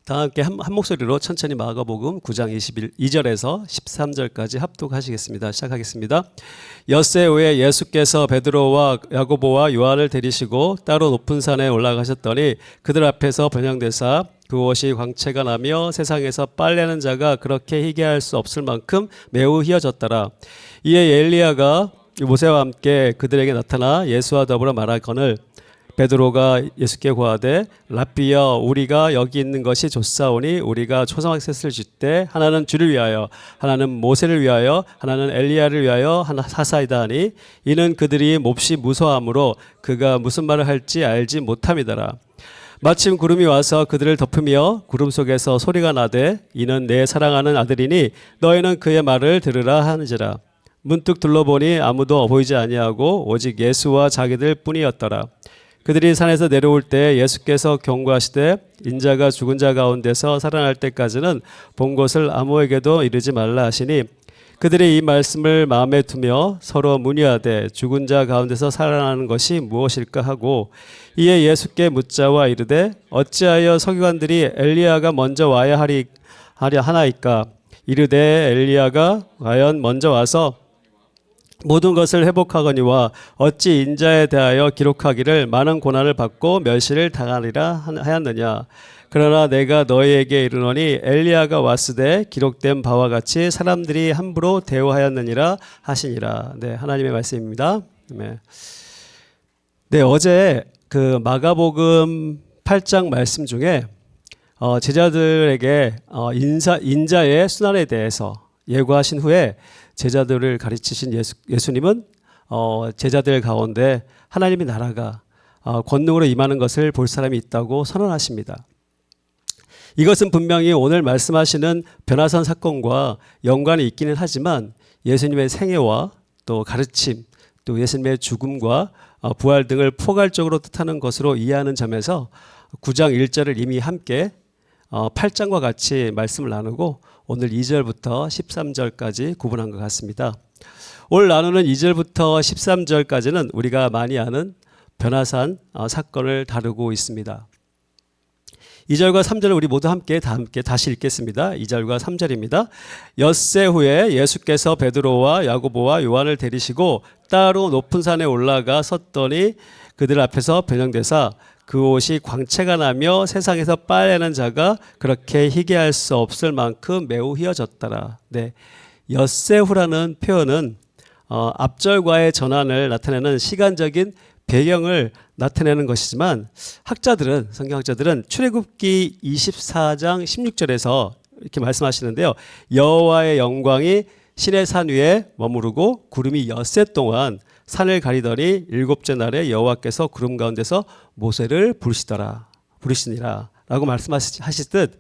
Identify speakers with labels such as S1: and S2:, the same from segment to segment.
S1: 다 함께 한 목소리로 천천히 마가복음 9장 22절에서 13절까지 합독하시겠습니다. 시작하겠습니다. 엿새 후에 예수께서 베드로와 야고보와 요한을 데리시고 따로 높은 산에 올라가셨더니 그들 앞에서 번영되사 그 옷이 광채가 나며 세상에서 빨래하는 자가 그렇게 희게할 수 없을 만큼 매우 희어졌더라. 이에 엘리야가 모세와 함께 그들에게 나타나 예수와 더불어 말하거늘 베드로가 예수께 고하되 랍비여 우리가 여기 있는 것이 좋사오니 우리가 초상화셋을 짓되 하나는 주를 위하여 하나는 모세를 위하여 하나는 엘리야를 위하여 하사이다 하니 이는 그들이 몹시 무서워하므로 그가 무슨 말을 할지 알지 못함이더라. 마침 구름이 와서 그들을 덮으며 구름 속에서 소리가 나되 이는 내 사랑하는 아들이니 너희는 그의 말을 들으라 하는지라. 문득 둘러보니 아무도 보이지 아니하고 오직 예수와 자기들 뿐이었더라. 그들이 산에서 내려올 때 예수께서 경고하시되 인자가 죽은 자 가운데서 살아날 때까지는 본 것을 아무에게도 이르지 말라 하시니 그들이 이 말씀을 마음에 두며 서로 문의하되 죽은 자 가운데서 살아나는 것이 무엇일까 하고 이에 예수께 묻자와 이르되 어찌하여 서기관들이 엘리야가 먼저 와야 하려 하나이까 이르되 엘리야가 과연 먼저 와서 모든 것을 회복하거니와 어찌 인자에 대하여 기록하기를 많은 고난을 받고 멸시를 당하리라 하였느냐. 그러나 내가 너희에게 이르노니 엘리야가 왔으되 기록된 바와 같이 사람들이 함부로 대우하였느니라 하시니라. 네, 하나님의 말씀입니다. 네, 어제 그 마가복음 8장 말씀 중에 제자들에게 인자의 순환에 대해서 예고하신 후에 제자들을 가르치신 예수님은 제자들 가운데 하나님의 나라가 권능으로 임하는 것을 볼 사람이 있다고 선언하십니다. 이것은 분명히 오늘 말씀하시는 변화산 사건과 연관이 있기는 하지만 예수님의 생애와 또 가르침 또 예수님의 죽음과 부활 등을 포괄적으로 뜻하는 것으로 이해하는 점에서 9장 1절을 이미 함께 8장과 같이 말씀을 나누고 오늘 2절부터 13절까지 구분한 것 같습니다. 오늘 나누는 2절부터 13절까지는 우리가 많이 아는 변화산 사건을 다루고 있습니다. 2절과 3절을 우리 모두 함께 다시 읽겠습니다. 2절과 3절입니다. 엿새 후에 예수께서 베드로와 야고보와 요한을 데리시고 따로 높은 산에 올라가 섰더니 그들 앞에서 변형되사 그 옷이 광채가 나며 세상에서 빨래하는 자가 그렇게 희게할 수 없을 만큼 매우 희어졌더라. 네, 엿새 후라는 표현은 앞절과의 전환을 나타내는 시간적인 배경을 나타내는 것이지만 성경학자들은 출애굽기 24장 16절에서 이렇게 말씀하시는데요. 여호와의 영광이 시내 산 위에 머무르고 구름이 엿새 동안 산을 가리더니 일곱째 날에 여호와께서 구름 가운데서 모세를 부르시니라 라고 말씀하시듯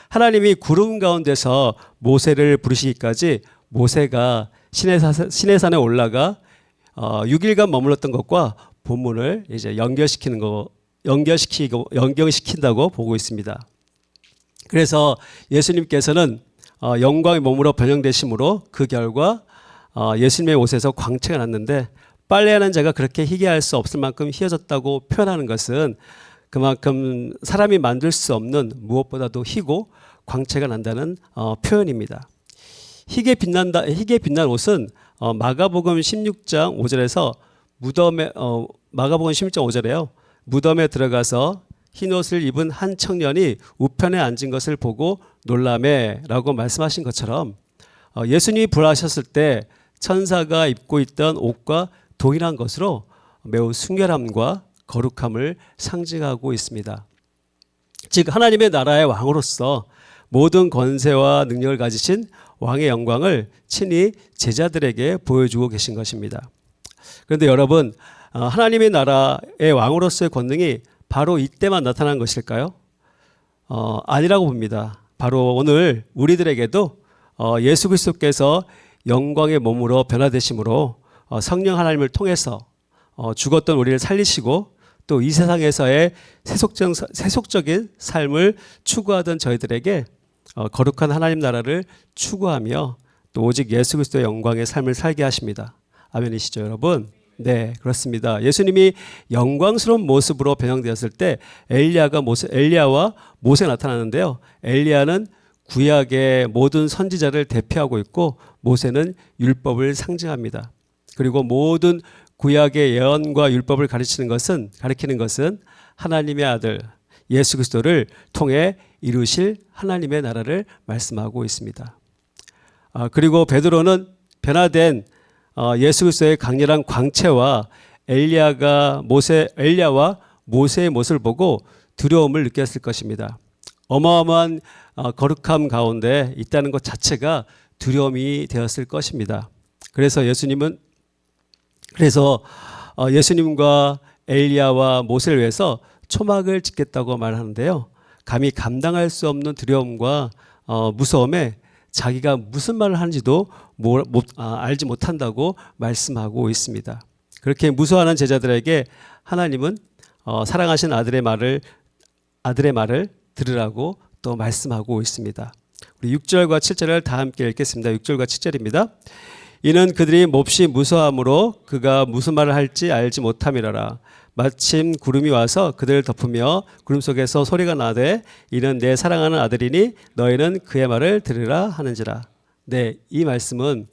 S1: 하나님이 구름 가운데서 모세를 부르시기까지 모세가 시내산에 올라가 6일간 머물렀던 것과 본문을 이제 연결시킨다고 보고 있습니다. 그래서 예수님께서는 영광에 머물러 변형되심으로 그 결과 예수님의 옷에서 광채가 났는데 빨래하는 자가 그렇게 희게할 수 없을 만큼 희어졌다고 표현하는 것은 그만큼 사람이 만들 수 없는 무엇보다도 희고 광채가 난다는 표현입니다. 희게 빛난 옷은 마가복음 16장 5절에서 마가복음 16장 5절에요. 무덤에 들어가서 흰 옷을 입은 한 청년이 우편에 앉은 것을 보고 놀라매라고 말씀하신 것처럼 예수님이 부활하셨을 때 천사가 입고 있던 옷과 동일한 것으로 매우 순결함과 거룩함을 상징하고 있습니다. 즉 하나님의 나라의 왕으로서 모든 권세와 능력을 가지신 왕의 영광을 친히 제자들에게 보여주고 계신 것입니다. 그런데 여러분, 하나님의 나라의 왕으로서의 권능이 바로 이때만 나타난 것일까요? 아니라고 봅니다. 바로 오늘 우리들에게도 예수 그리스도께서 영광의 몸으로 변화되심으로 성령 하나님을 통해서 죽었던 우리를 살리시고 또 이 세상에서의 세속적인 삶을 추구하던 저희들에게 거룩한 하나님 나라를 추구하며 또 오직 예수 그리스도의 영광의 삶을 살게 하십니다. 아멘이시죠, 여러분? 네, 그렇습니다. 예수님이 영광스러운 모습으로 변형되었을 때 엘리야와 모세가 나타나는데요. 엘리야는 구약의 모든 선지자를 대표하고 있고 모세는 율법을 상징합니다. 그리고 모든 구약의 예언과 율법을 가리키는 것은 하나님의 아들 예수 그리스도를 통해 이루실 하나님의 나라를 말씀하고 있습니다. 그리고 베드로는 변화된 예수 그리스도의 강렬한 광채와 엘리야와 모세의 모습을 보고 두려움을 느꼈을 것입니다. 어마어마한 거룩함 가운데 있다는 것 자체가 두려움이 되었을 것입니다. 그래서 예수님과 엘리야와 모세를 위해서 초막을 짓겠다고 말하는데요. 감히 감당할 수 없는 두려움과 무서움에 자기가 무슨 말을 하는지도 알지 못한다고 말씀하고 있습니다. 그렇게 무서워하는 제자들에게 하나님은 사랑하신 아들의 말을 들으라고 또 말씀하고 있습니다. 우리 6절과 7절을 다 함께 읽겠습니다. 6절과 7절입니다. 이는 그들이 몹시 무서워함으로 그가 무슨 말을 할지 알지 못함이라라. 마침 구름이 와서 그들을 덮으며 구름 속에서 소리가 나되 이는 내 사랑하는 아들이니 너희는 그의 말을 들으라 하는지라. 네, 이 말씀은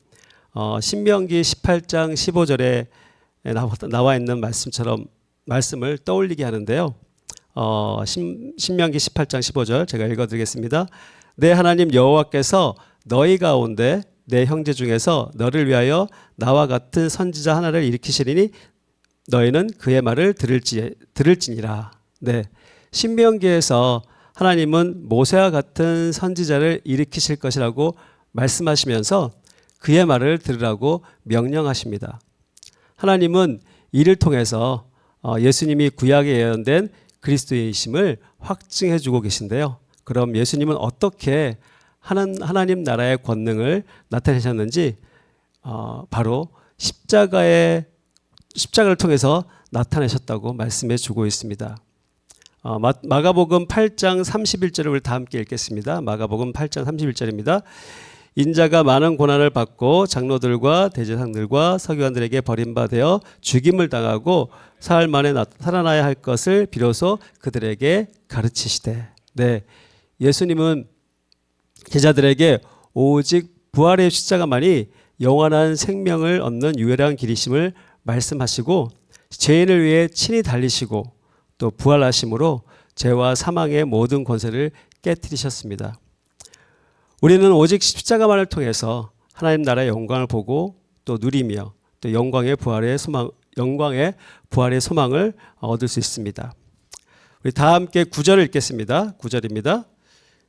S1: 신명기 18장 15절에 나와 있는 말씀을 떠올리게 하는데요. 신명기 18장 15절 제가 읽어드리겠습니다. 내 하나님 여호와께서 너희 가운데 내 형제 중에서 너를 위하여 나와 같은 선지자 하나를 일으키시리니 너희는 그의 말을 들을지니라. 네, 신명기에서 하나님은 모세와 같은 선지자를 일으키실 것이라고 말씀하시면서 그의 말을 들으라고 명령하십니다. 하나님은 이를 통해서 예수님이 구약에 예언된 그리스도이심을 확증해 주고 계신데요. 그럼 예수님은 어떻게 하나님 나라의 권능을 나타내셨는지 바로 십자가를 통해서 나타내셨다고 말씀해 주고 있습니다. 마가복음 8장 31절을 다 함께 읽겠습니다. 마가복음 8장 31절입니다. 인자가 많은 고난을 받고 장로들과 대제사장들과 서기관들에게 버림받아 죽임을 당하고 사흘 만에 살아나야 할 것을 비로소 그들에게 가르치시되. 네, 예수님은 제자들에게 오직 부활의 십자가만이 영원한 생명을 얻는 유일한 길이심을 말씀하시고 죄인을 위해 친히 달리시고 또 부활하심으로 죄와 사망의 모든 권세를 깨뜨리셨습니다. 우리는 오직 십자가만을 통해서 하나님 나라의 영광을 보고 또 누리며 또 영광의 부활의 소망을 얻을 수 있습니다. 우리 다 함께 9절을 읽겠습니다. 9절입니다.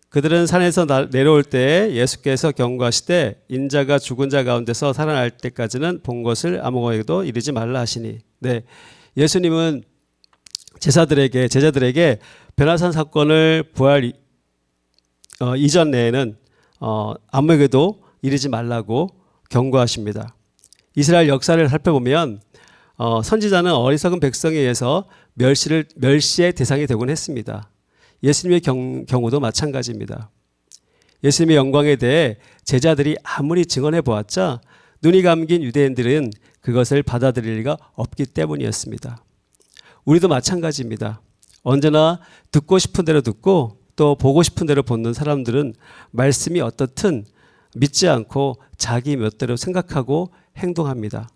S1: 그들은 산에서 내려올 때 예수께서 경고하시되 인자가 죽은 자 가운데서 살아날 때까지는 본 것을 아무에게도 이르지 말라 하시니. 네, 예수님은 제자들에게 변화산 사건을 부활 이전 내에는 아무에게도 이르지 말라고 경고하십니다. 이스라엘 역사를 살펴보면 선지자는 어리석은 백성에 의해서 멸시의 대상이 되곤 했습니다. 예수님의 경우도 마찬가지입니다. 예수님의 영광에 대해 제자들이 아무리 증언해 보았자 눈이 감긴 유대인들은 그것을 받아들일 리가 없기 때문이었습니다. 우리도 마찬가지입니다. 언제나 듣고 싶은 대로 듣고 또 보고 싶은 대로 보는 사람들은 말씀이 어떻든 믿지 않고 자기 멋대로 생각하고 행동합니다.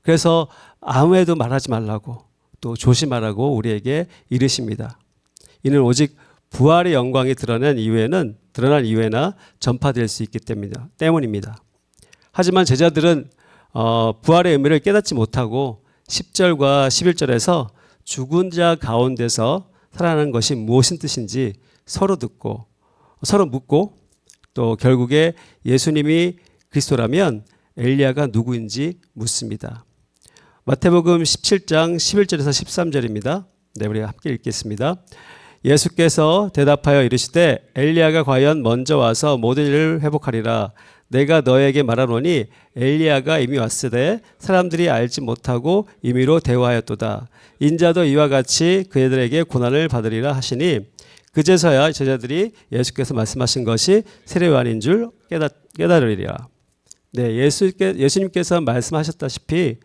S1: 그래서 아무에도 말하지 말라고 또 조심하라고 우리에게 이르십니다. 이는 오직 부활의 영광이 드러난 이후에나 전파될 수 있기 때문입니다. 하지만 제자들은 부활의 의미를 깨닫지 못하고 10절과 11절에서 죽은 자 가운데서 살아나는 것이 무엇인 뜻인지 서로 묻고 또 결국에 예수님이 그리스도라면 엘리야가 누구인지 묻습니다. 마태복음 17장 11절에서 13절입니다. 네, 우리 함께 읽겠습니다. 예수께서 대답하여 이르시되 엘리야가 과연 먼저 와서 모든 일을 회복하리라. 내가 너에게 말하노니 엘리야가 이미 왔으되 사람들이 알지 못하고 임의로 대화하였도다. 인자도 이와 같이 그들에게 고난을 받으리라 하시니 그제서야 제자들이 예수께서 말씀하신 것이 세례요한인 줄 깨달으리라. 네, 예수님께서 말씀하셨다시피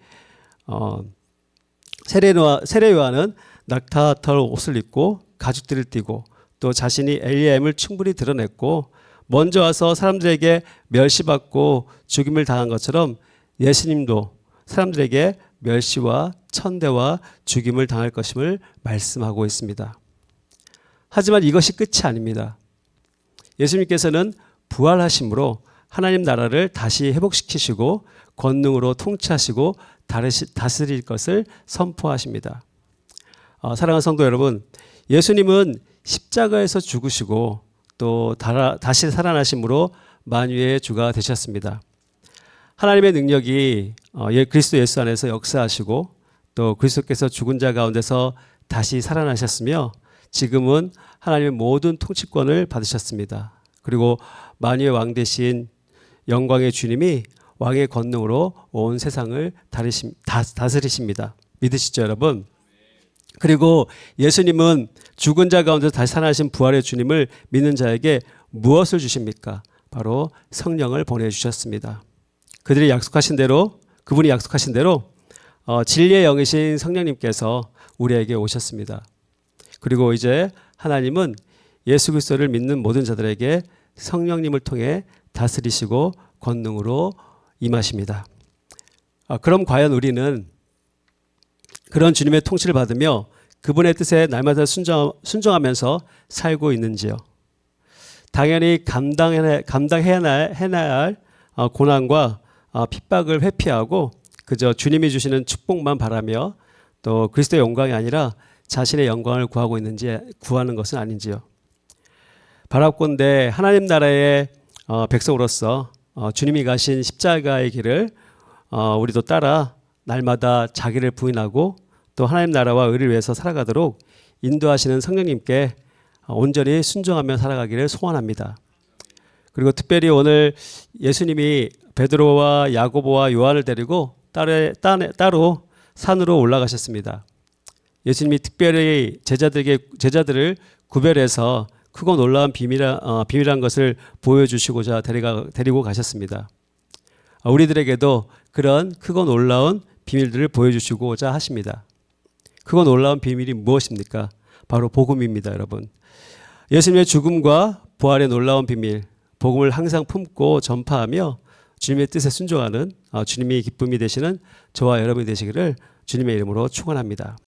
S1: 세례 요한은 낙타털 옷을 입고 가죽띠를 띠고 또 자신이 엘리야임을 충분히 드러냈고 먼저 와서 사람들에게 멸시받고 죽임을 당한 것처럼 예수님도 사람들에게 멸시와 천대와 죽임을 당할 것임을 말씀하고 있습니다. 하지만 이것이 끝이 아닙니다. 예수님께서는 부활하심으로 하나님 나라를 다시 회복시키시고 권능으로 통치하시고 다스릴 것을 선포하십니다. 사랑하는 성도 여러분, 예수님은 십자가에서 죽으시고 또 다시 살아나심으로 만유의 주가 되셨습니다. 하나님의 능력이 그리스도 예수 안에서 역사하시고 또 그리스도께서 죽은 자 가운데서 다시 살아나셨으며 지금은 하나님의 모든 통치권을 받으셨습니다. 그리고 만유의 왕 되신 영광의 주님이 왕의 권능으로 온 세상을 다스리십니다. 믿으시죠, 여러분? 그리고 예수님은 죽은 자 가운데서 다시 살아나신 부활의 주님을 믿는 자에게 무엇을 주십니까? 바로 성령을 보내주셨습니다. 그분이 약속하신 대로 진리의 영이신 성령님께서 우리에게 오셨습니다. 그리고 이제 하나님은 예수 그리스도를 믿는 모든 자들에게 성령님을 통해 다스리시고 권능으로 임하십니다. 그럼 과연 우리는 그런 주님의 통치를 받으며 그분의 뜻에 날마다 순종하면서 살고 있는지요? 당연히 감당해야 할 고난과 핍박을 회피하고 그저 주님이 주시는 축복만 바라며 또 그리스도의 영광이 아니라 자신의 영광을 구하는 것은 아닌지요? 바랍건대 하나님 나라의 백성으로서 주님이 가신 십자가의 길을 우리도 따라 날마다 자기를 부인하고 또 하나님 나라와 의를 위해서 살아가도록 인도하시는 성령님께 온전히 순종하며 살아가기를 소원합니다. 그리고 특별히 오늘 예수님이 베드로와 야고보와 요한을 데리고 따로 산으로 올라가셨습니다. 예수님이 특별히 제자들을 구별해서 크고 놀라운 비밀한 것을 보여주시고자 데리고 가셨습니다. 우리들에게도 그런 크고 놀라운 비밀들을 보여주시고자 하십니다. 크고 놀라운 비밀이 무엇입니까? 바로 복음입니다, 여러분. 예수님의 죽음과 부활의 놀라운 비밀, 복음을 항상 품고 전파하며 주님의 뜻에 순종하는 주님이 기쁨이 되시는 저와 여러분이 되시기를 주님의 이름으로 축원합니다.